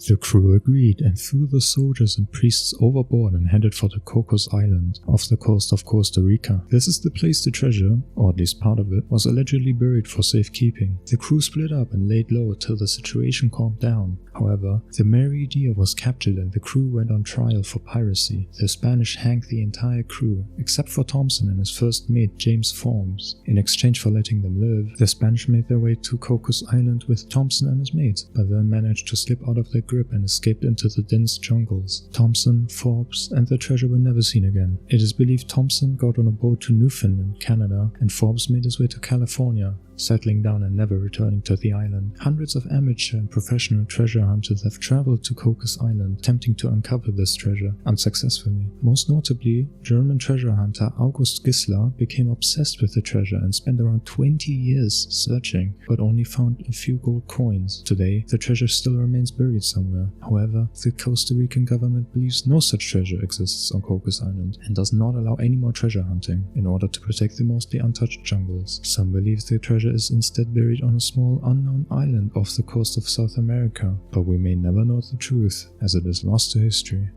The crew agreed and threw the soldiers and priests overboard and headed for the Cocos Island, off the coast of Costa Rica. This is the place the treasure, or at least part of it, was allegedly buried for safekeeping. The crew split up and laid low till the situation calmed down. However, the Mary Deer was captured and the crew went on trial for piracy. The Spanish hanged the entire crew, except for Thompson and his first mate James Forbes. In exchange for letting them live, the Spanish made their way to Cocos Island with Thompson and his mates, but then managed to slip out of their grip and escaped into the dense jungles. Thompson, Forbes, and the treasure were never seen again. It is believed Thompson got on a boat to Newfoundland, Canada, and Forbes made his way to California, settling down and never returning to the island. Hundreds of amateur and professional treasure hunters have traveled to Cocos Island, attempting to uncover this treasure, unsuccessfully. Most notably, German treasure hunter August Gisler became obsessed with the treasure and spent around 20 years searching, but only found a few gold coins. Today, the treasure still remains buried somewhere. However, the Costa Rican government believes no such treasure exists on Cocos Island and does not allow any more treasure hunting in order to protect the mostly untouched jungles. Some believe the treasure is instead buried on a small unknown island off the coast of South America, but we may never know the truth as it is lost to history.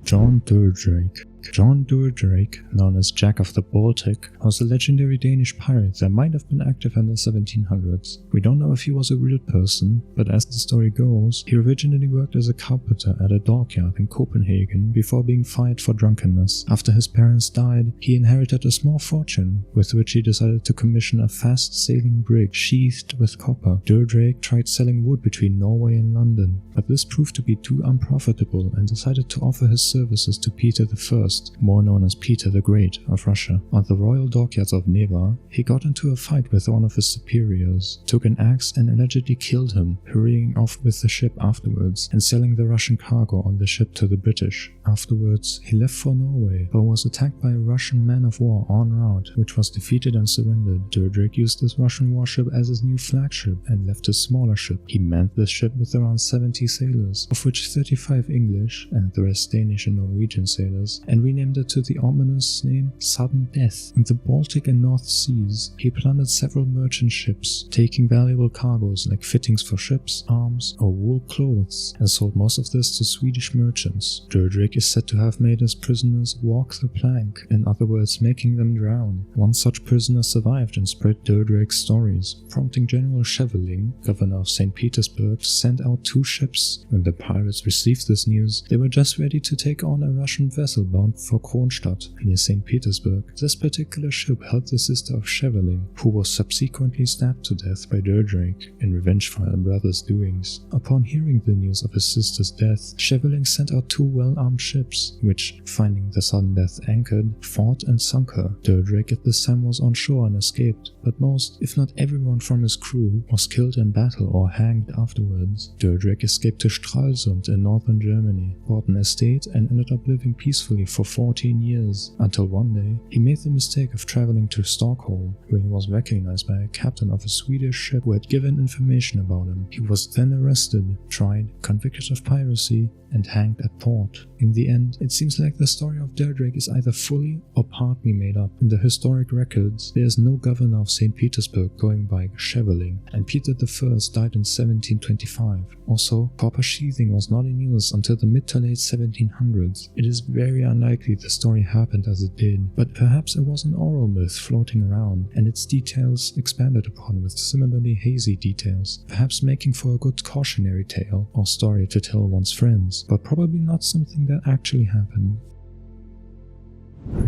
John Durdrake. John Durdrake, known as Jack of the Baltic, was a legendary Danish pirate that might have been active in the 1700s. We don't know if he was a real person, but as the story goes, he originally worked as a carpenter at a dockyard in Copenhagen before being fired for drunkenness. After his parents died, he inherited a small fortune, with which he decided to commission a fast-sailing brig sheathed with copper. Durdrake tried selling wood between Norway and London, but this proved to be too unprofitable and decided to offer his services to Peter I, more known as Peter the Great of Russia. On the royal dockyards of Neva, he got into a fight with one of his superiors, took an axe and allegedly killed him, hurrying off with the ship afterwards and selling the Russian cargo on the ship to the British. Afterwards, he left for Norway, but was attacked by a Russian man-of-war en route, which was defeated and surrendered. Durdrake used this Russian warship as his new flagship and left a smaller ship. He manned this ship with around 70 sailors, of which 35 English and the rest Danish and Norwegian sailors, and renamed it to the ominous name Sudden Death. In the Baltic and North Seas, he plundered several merchant ships, taking valuable cargoes like fittings for ships, arms, or wool clothes, and sold most of this to Swedish merchants. Durdrake is said to have made his prisoners walk the plank, in other words, making them drown. One such prisoner survived and spread Durdrake's stories, prompting General Scheveling, governor of St. Petersburg, to send out 2 ships. When the pirates received this news, they were just ready to take on a Russian vessel bound for Kronstadt, near St. Petersburg. This particular ship held the sister of Scheveling, who was subsequently stabbed to death by Durdrake in revenge for her brother's doings. Upon hearing the news of his sister's death, Scheveling sent out 2 well-armed ships, which, finding the sudden death anchored, fought and sunk her. Durdrake at this time was on shore and escaped, but most, if not everyone from his crew, was killed in battle or hanged afterwards. Durdrake escaped to Stralsund in northern Germany, bought an estate and ended up living peacefully for 14 years, until one day he made the mistake of traveling to Stockholm, where he was recognized by a captain of a Swedish ship who had given information about him. He was then arrested, tried, convicted of piracy, and hanged at port. In the end, it seems like the story of Durdrake is either fully or partly made up. In the historic records, there is no governor of St. Petersburg going by Scheveling, and Peter I died in 1725. Also, copper sheathing was not in use until the mid to late 1700s. It is very unlikely the story happened as it did, but perhaps it was an oral myth floating around, and its details expanded upon with similarly hazy details, perhaps making for a good cautionary tale or story to tell one's friends, but probably not something that actually happened.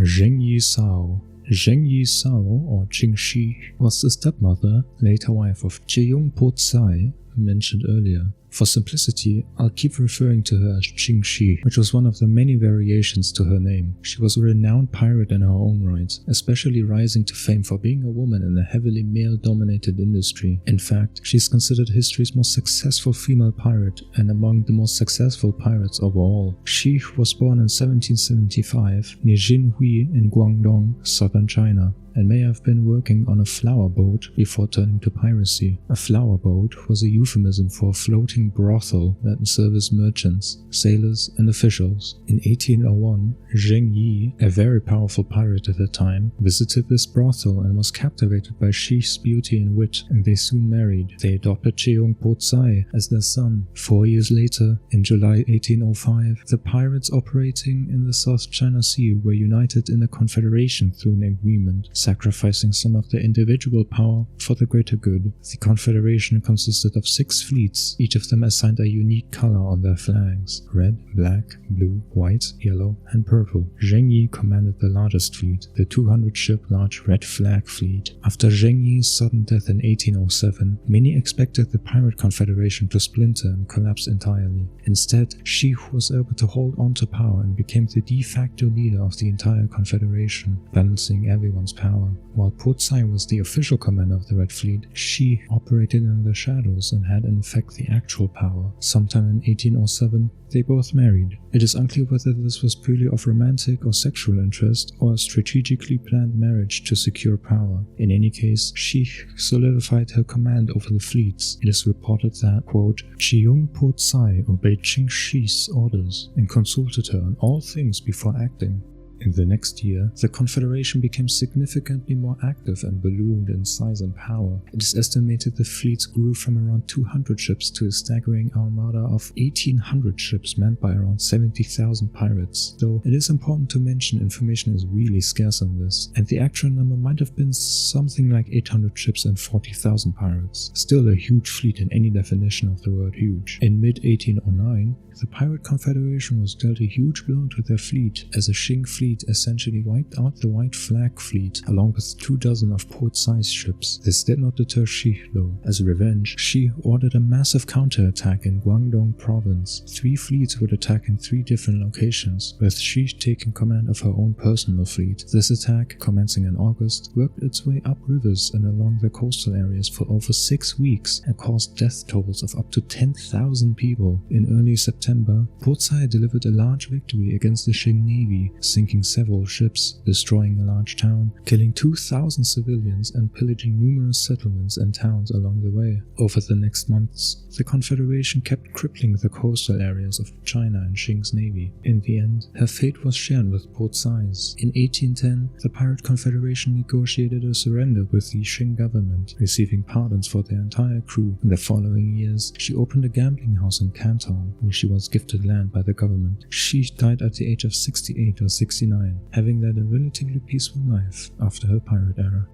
Zheng Yi Sao. Zheng Yi Sao, or Qing Shi, was the stepmother, later wife of Jeyung Po Tsai, mentioned earlier. For simplicity, I'll keep referring to her as Qing Shi, which was one of the many variations to her name. She was a renowned pirate in her own right, especially rising to fame for being a woman in a heavily male-dominated industry. In fact, she is considered history's most successful female pirate and among the most successful pirates overall. Shi was born in 1775 near Jinhui in Guangdong, southern China. and may have been working on a flower boat before turning to piracy. A flower boat was a euphemism for a floating brothel that serviced merchants, sailors, and officials. In 1801, Zheng Yi, a very powerful pirate at the time, visited this brothel and was captivated by Xi's beauty and wit, and they soon married. They adopted Cheong Po Tsai as their son. 4 years later, in July 1805, the pirates operating in the South China Sea were united in a confederation through an agreement, sacrificing some of their individual power for the greater good. The confederation consisted of 6 fleets, each of them assigned a unique color on their flags: red, black, blue, white, yellow, and purple. Zheng Yi commanded the largest fleet, the 200-ship large Red Flag Fleet. After Zheng Yi's sudden death in 1807, many expected the pirate confederation to splinter and collapse entirely. Instead, Xi was able to hold on to power and became the de facto leader of the entire confederation, balancing everyone's power. While Po Tsai was the official commander of the Red Fleet, Xi operated in the shadows and had in effect the actual power. Sometime in 1807, they both married. It is unclear whether this was purely of romantic or sexual interest, or a strategically planned marriage to secure power. In any case, Xi solidified her command over the fleets. It is reported that, quote, Cheong Po Tsai obeyed Qing Shi's orders and consulted her on all things before acting. In the next year, the Confederation became significantly more active and ballooned in size and power. It is estimated the fleets grew from around 200 ships to a staggering armada of 1,800 ships manned by around 70,000 pirates. Though it is important to mention information is really scarce on this, and the actual number might have been something like 800 ships and 40,000 pirates. Still a huge fleet in any definition of the word huge. In mid-1809, the Pirate Confederation was dealt a huge blow to their fleet, as a Qing fleet essentially wiped out the White Flag Fleet, along with 24 of Po Tsai's ships. This did not deter Xi, though. As revenge, Xi ordered a massive counterattack in Guangdong province. 3 fleets would attack in 3 different locations, with Xi taking command of her own personal fleet. This attack, commencing in August, worked its way up rivers and along the coastal areas for over 6 weeks and caused death totals of up to 10,000 people. In early September, Po Tsai delivered a large victory against the Qing Navy, sinking several ships, destroying a large town, killing 2,000 civilians and pillaging numerous settlements and towns along the way. Over the next months, the Confederation kept crippling the coastal areas of China and Qing's navy. In the end, her fate was shared with Po Tsai's. In 1810, the Pirate Confederation negotiated a surrender with the Qing government, receiving pardons for their entire crew. In the following years, she opened a gambling house in Canton, where she was gifted land by the government. She died at the age of 68 or 69, having led a relatively peaceful life after her pirate era.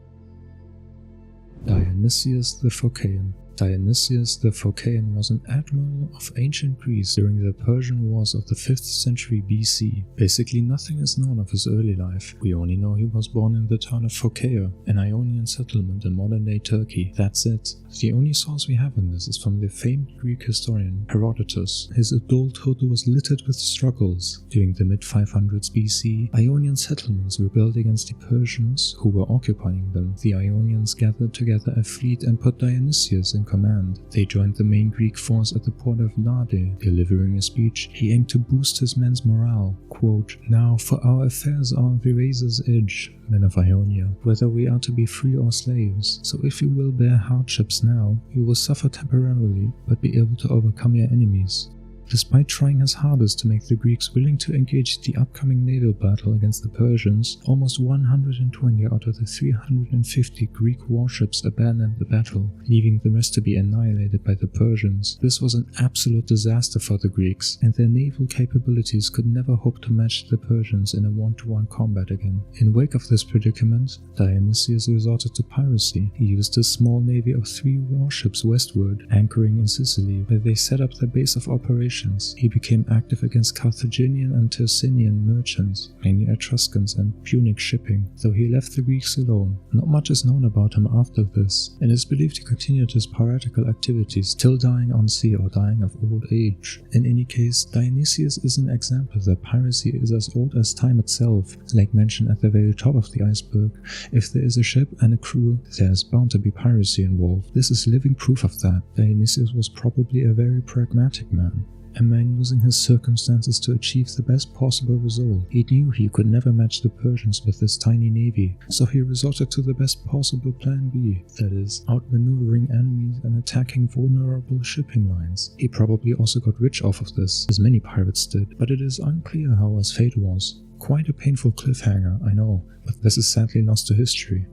Dionysius the Phocæan. Dionysius the Phocæan was an admiral of ancient Greece during the Persian Wars of the 5th century BC. Basically nothing is known of his early life. We only know he was born in the town of Phocea, an Ionian settlement in modern-day Turkey. That's it. The only source we have on this is from the famed Greek historian Herodotus. His adulthood was littered with struggles. During the mid-500s BC, Ionian settlements rebelled against the Persians who were occupying them. The Ionians gathered together a fleet and put Dionysius in command. They joined the main Greek force at the port of Lade. Delivering a speech, he aimed to boost his men's morale. Quote, "Now for our affairs are on the razor's edge, men of Ionia, whether we are to be free or slaves. So if you will bear hardships now, you will suffer temporarily, but be able to overcome your enemies." Despite trying his hardest to make the Greeks willing to engage the upcoming naval battle against the Persians, almost 120 out of the 350 Greek warships abandoned the battle, leaving the rest to be annihilated by the Persians. This was an absolute disaster for the Greeks, and their naval capabilities could never hope to match the Persians in a one-to-one combat again. In wake of this predicament, Dionysius resorted to piracy. He used a small navy of 3 warships westward, anchoring in Sicily, where they set up their base of operations. He became active against Carthaginian and Tersinian merchants, mainly Etruscans and Punic shipping, though he left the Greeks alone. Not much is known about him after this, and it is believed he continued his piratical activities till dying on sea or dying of old age. In any case, Dionysius is an example that piracy is as old as time itself. Like mentioned at the very top of the iceberg, if there is a ship and a crew, there is bound to be piracy involved. This is living proof of that. Dionysius was probably a very pragmatic man. a man using his circumstances to achieve the best possible result. He knew he could never match the Persians with this tiny navy, so he resorted to the best possible plan B, that is, outmaneuvering enemies and attacking vulnerable shipping lines. He probably also got rich off of this, as many pirates did, but it is unclear how his fate was. Quite a painful cliffhanger, I know, but this is sadly lost to history.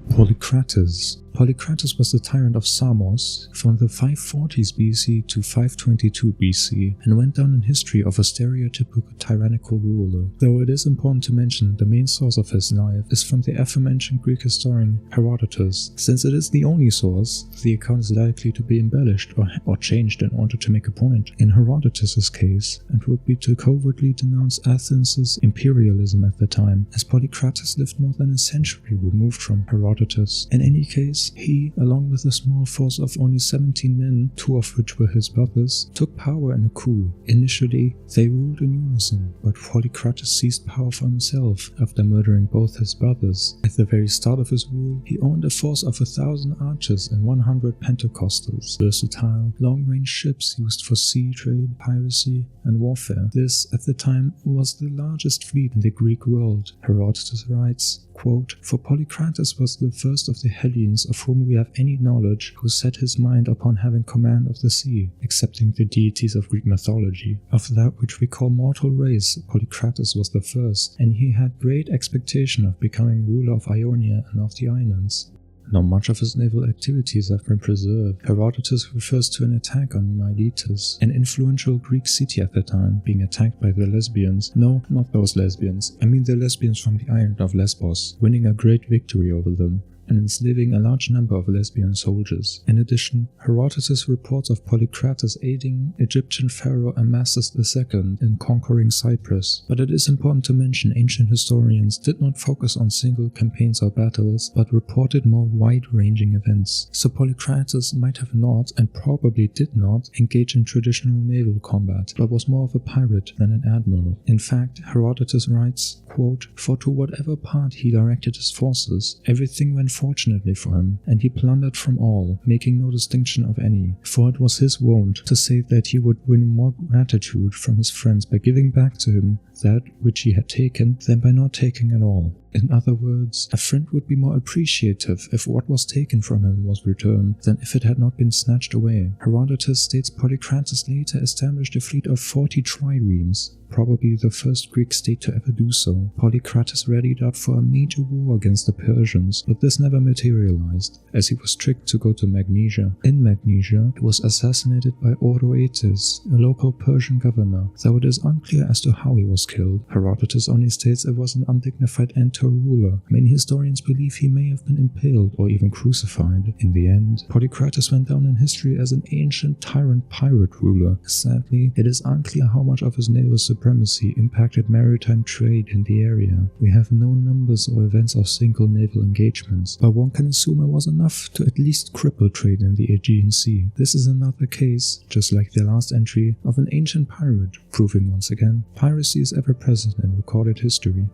Polycrates. Polycrates was the tyrant of Samos from the 540s BC to 522 BC and went down in history of a stereotypical tyrannical ruler, though it is important to mention the main source of his life is from the aforementioned Greek historian Herodotus. Since it is the only source, the account is likely to be embellished or changed in order to make a point. In Herodotus's case, it would be to covertly denounce Athens' imperialism at the time, as Polycrates lived more than a century removed from Herodotus. In any case, he, along with a small force of only 17 men, 2 of which were his brothers, took power in a coup. Initially, they ruled in unison, but Polycrates seized power for himself after murdering both his brothers. At the very start of his rule, he owned a force of 1,000 archers and 100 pentacostals, versatile, long-range ships used for sea trade, piracy, and warfare. This, at the time, was the largest fleet in the Greek world. Herodotus writes, quote, "For Polycrates was the first of the Hellenes of whom we have any knowledge, who set his mind upon having command of the sea, excepting the deities of Greek mythology. Of that which we call mortal race, Polycrates was the first, and he had great expectation of becoming ruler of Ionia and of the islands." Now much of his naval activities have been preserved. Herodotus refers to an attack on Miletus, an influential Greek city at the time, being attacked by the Lesbians. No, not those lesbians. I mean the lesbians from the island of Lesbos, winning a great victory over them and enslaving a large number of lesbian soldiers. In addition, Herodotus reports of Polycrates aiding Egyptian pharaoh Amasis II in conquering Cyprus. But it is important to mention ancient historians did not focus on single campaigns or battles, but reported more wide-ranging events. So Polycrates might have not, and probably did not, engage in traditional naval combat, but was more of a pirate than an admiral. In fact, Herodotus writes, quote, "For to whatever part he directed his forces, everything went fortunately for him, and he plundered from all, making no distinction of any. For it was his wont to say that he would win more gratitude from his friends by giving back to him that which he had taken than by not taking at all." In other words, a friend would be more appreciative if what was taken from him was returned than if it had not been snatched away. Herodotus states Polycrates later established a fleet of 40 triremes, probably the first Greek state to ever do so. Polycrates readied up for a major war against the Persians, but this never materialized, as he was tricked to go to Magnesia. In Magnesia, he was assassinated by Oroetes, a local Persian governor, though it is unclear as to how he was killed. Herodotus only states it was an undignified end to a ruler. Many historians believe he may have been impaled or even crucified. In the end, Polycrates went down in history as an ancient tyrant-pirate ruler. Sadly, it is unclear how much of his naval supremacy impacted maritime trade in the area. We have no numbers or events of single naval engagements, but one can assume it was enough to at least cripple trade in the Aegean Sea. This is another case, just like the last entry, of an ancient pirate, proving once again, piracy is ever present in recorded history.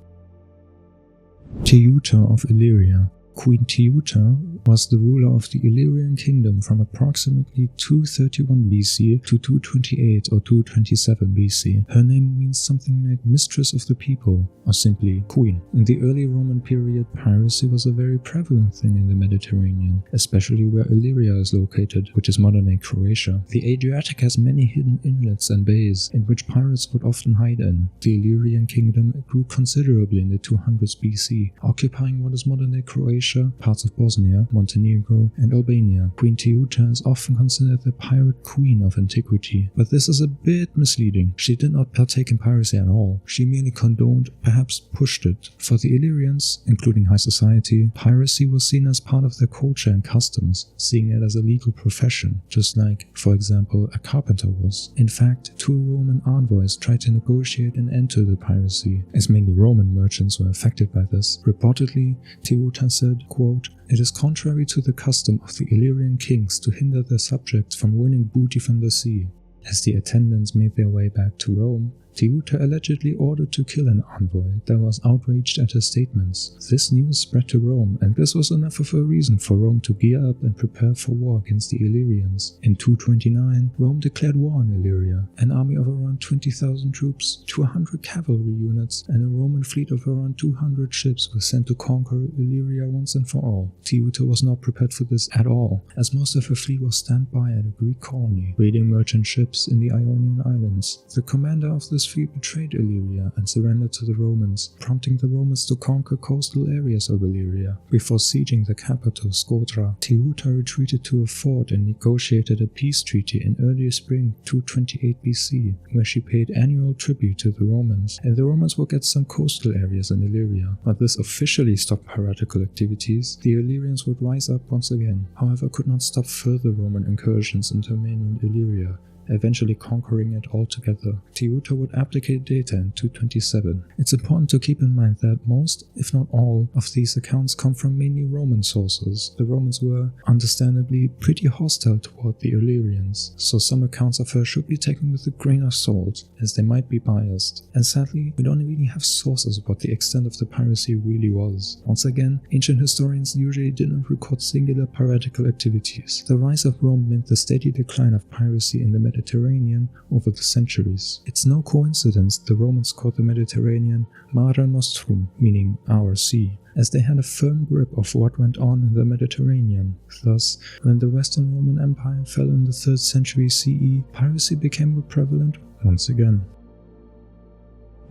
Teuta of Illyria. Queen Teuta was the ruler of the Illyrian kingdom from approximately 231 BC to 228 or 227 BC. Her name means something like Mistress of the People, or simply Queen. In the early Roman period, piracy was a very prevalent thing in the Mediterranean, especially where Illyria is located, which is modern-day Croatia. The Adriatic has many hidden inlets and bays, in which pirates would often hide in. The Illyrian kingdom grew considerably in the 200s BC, occupying what is modern-day Croatia, parts of Bosnia, Montenegro, and Albania. Queen Teuta is often considered the pirate queen of antiquity, but this is a bit misleading. She did not partake in piracy at all. She merely condoned, perhaps pushed it. For the Illyrians, including high society, piracy was seen as part of their culture and customs, seeing it as a legal profession, just like, for example, a carpenter was. In fact, 2 Roman envoys tried to negotiate an end to the piracy, as mainly Roman merchants were affected by this. Reportedly, Teuta said, quote, "It is contrary to the custom of the Illyrian kings to hinder their subjects from winning booty from the sea." As the attendants made their way back to Rome, Teuta allegedly ordered to kill an envoy that was outraged at his statements. This news spread to Rome, and this was enough of a reason for Rome to gear up and prepare for war against the Illyrians. In 229, Rome declared war on Illyria. An army of around 20,000 troops, 200 cavalry units, and a Roman fleet of around 200 ships were sent to conquer Illyria once and for all. Teuta was not prepared for this at all, as most of her fleet was standby at a Greek colony, raiding merchant ships in the Ionian Islands. The commander of this fleet betrayed Illyria and surrendered to the Romans, prompting the Romans to conquer coastal areas of Illyria. Before sieging the capital, Scotra, Teuta retreated to a fort and negotiated a peace treaty in early spring 228 BC, where she paid annual tribute to the Romans, and the Romans would get some coastal areas in Illyria. But this officially stopped piratical activities. The Illyrians would rise up once again, however could not stop further Roman incursions into mainland Illyria, eventually conquering it altogether. Teuta would abdicate Data in 227. It's important to keep in mind that most, if not all, of these accounts come from mainly Roman sources. The Romans were, understandably, pretty hostile toward the Illyrians, so some accounts of her should be taken with a grain of salt, as they might be biased. And sadly, we don't really have sources of what the extent of the piracy really was. Once again, ancient historians usually did not record singular piratical activities. The rise of Rome meant the steady decline of piracy in the Mediterranean over the centuries. It's no coincidence the Romans called the Mediterranean Mare Nostrum, meaning our sea, as they had a firm grip of what went on in the Mediterranean. Thus, when the Western Roman Empire fell in the 3rd century CE, piracy became more prevalent once again.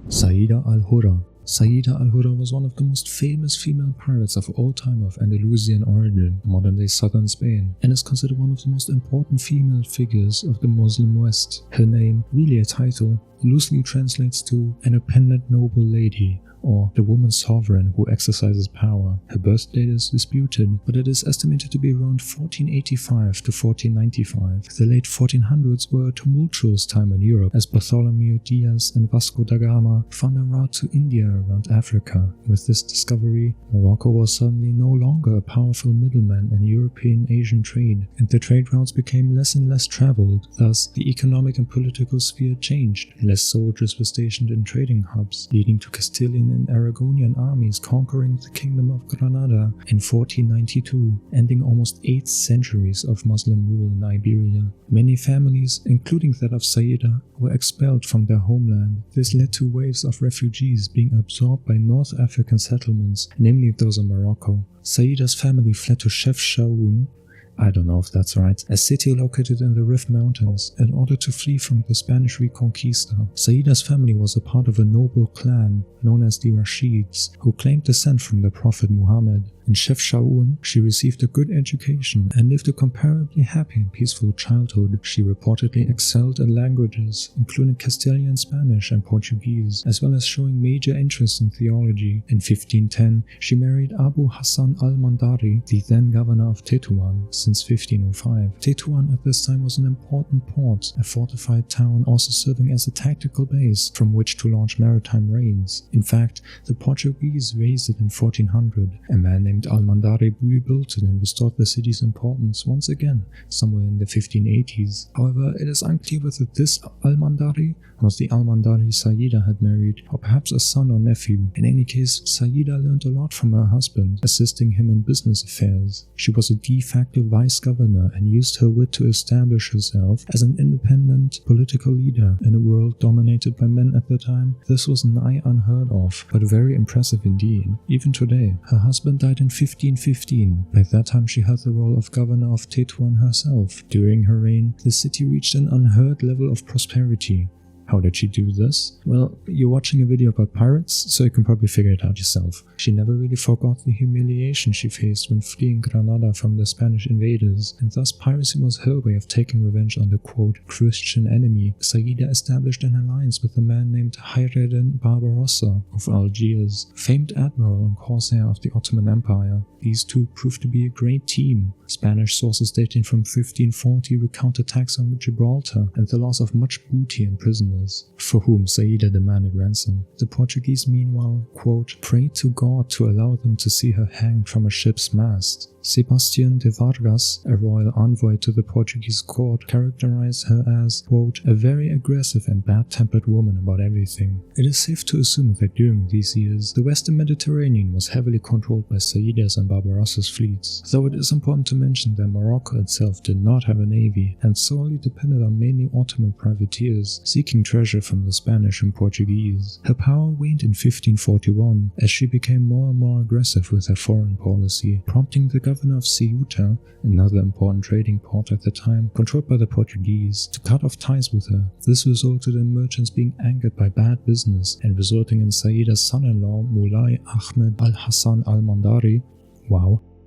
Saida al-Hurra. Saida al-Hurra was one of the most famous female pirates of all time of Andalusian origin, modern-day southern Spain, and is considered one of the most important female figures of the Muslim West. Her name, really a title, loosely translates to an independent noble lady, or the woman sovereign who exercises power. Her birth date is disputed, but it is estimated to be around 1485 to 1495. The late 1400s were a tumultuous time in Europe, as Bartholomew Diaz and Vasco da Gama found a route to India around Africa. With this discovery, Morocco was suddenly no longer a powerful middleman in European-Asian trade, and the trade routes became less and less traveled. Thus, the economic and political sphere changed. Less soldiers were stationed in trading hubs, leading to Castilian and Aragonian armies conquering the Kingdom of Granada in 1492, ending almost 8 centuries of Muslim rule in Iberia. Many families, including that of Saida, were expelled from their homeland. This led to waves of refugees being absorbed by North African settlements, namely those in Morocco. Saida's family fled to Chefchaouen, I don't know if that's right, a city located in the Rif Mountains, in order to flee from the Spanish Reconquista. Saida's family was a part of a noble clan known as the Rashids, who claimed descent from the Prophet Muhammad. In Chefchaouen, she received a good education and lived a comparably happy and peaceful childhood. She reportedly excelled in languages, including Castilian, Spanish, and Portuguese, as well as showing major interest in theology. In 1510, she married Abu Hassan al-Mandari, the then governor of Tetuan, since 1505. Tetuan at this time was an important port, a fortified town also serving as a tactical base from which to launch maritime raids. In fact, the Portuguese raised it in 1400. A man named Al-Mandari rebuilt it and restored the city's importance once again, somewhere in the 1580s. However, it is unclear whether this Al-Mandari was the Al-Mandari Saida had married, or perhaps a son or nephew. In any case, Saida learned a lot from her husband, assisting him in business affairs. She was a de facto vice-governor and used her wit to establish herself as an independent political leader in a world dominated by men at the time. This was nigh unheard of, but very impressive indeed. Even today, her husband died in 1515. By that time she had the role of governor of Tetuan herself. During her reign, the city reached an unheard level of prosperity. How did she do this? Well, you're watching a video about pirates, so you can probably figure it out yourself. She never really forgot the humiliation she faced when fleeing Granada from the Spanish invaders, and thus piracy was her way of taking revenge on the quote Christian enemy. Saida established an alliance with a man named Hayreddin Barbarossa of Algiers, famed admiral and corsair of the Ottoman Empire. These two proved to be a great team. Spanish sources dating from 1540 recount attacks on Gibraltar and the loss of much booty and prisoners, for whom Saida demanded ransom. The Portuguese meanwhile, quote, prayed to God to allow them to see her hanged from a ship's mast. Sebastián de Vargas, a royal envoy to the Portuguese court, characterized her as, quote, a very aggressive and bad-tempered woman about everything. It is safe to assume that during these years, the Western Mediterranean was heavily controlled by Saida's and Barbarossa's fleets, though it is important to mention that Morocco itself did not have a navy and solely depended on mainly Ottoman privateers seeking treasure from the Spanish and Portuguese. Her power waned in 1541 as she became more and more aggressive with her foreign policy, prompting the governor of Ceuta, another important trading port at the time, controlled by the Portuguese, to cut off ties with her. This resulted in merchants being angered by bad business and resulting in Saida's son-in-law Mulay Ahmed al-Hassan al-Mandari,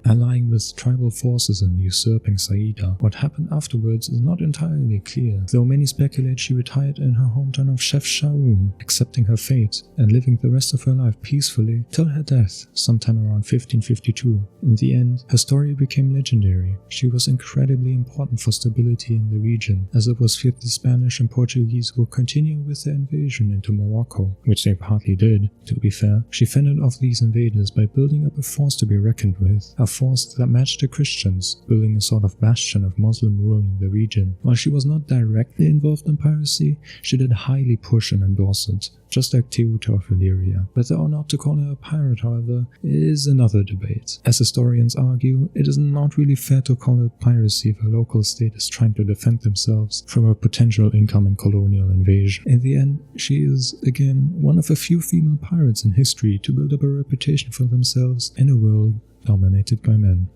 allying with tribal forces and usurping Saida. What happened afterwards is not entirely clear, though many speculate she retired in her hometown of Chefchaouen, accepting her fate and living the rest of her life peacefully till her death sometime around 1552. In the end, her story became legendary. She was incredibly important for stability in the region, as it was feared the Spanish and Portuguese would continue with their invasion into Morocco, which they partly did, to be fair. She fended off these invaders by building up a force to be reckoned with, a force that matched the Christians, building a sort of bastion of Muslim rule in the region. While she was not directly involved in piracy, she did highly push and endorse it, just like Teuta of Illyria. Whether or not to call her a pirate, however, is another debate. As historians argue, it is not really fair to call it piracy if a local state is trying to defend themselves from a potential incoming colonial invasion. In the end, she is, again, one of a few female pirates in history to build up a reputation for themselves in a world dominated by men.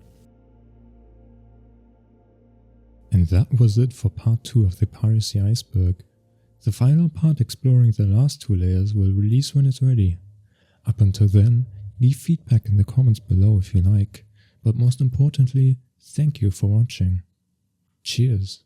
And that was it for part 2 of the Piracy Iceberg. The final part exploring the last 2 layers will release when it's ready. Up until then, leave feedback in the comments below if you like, but most importantly, thank you for watching. Cheers!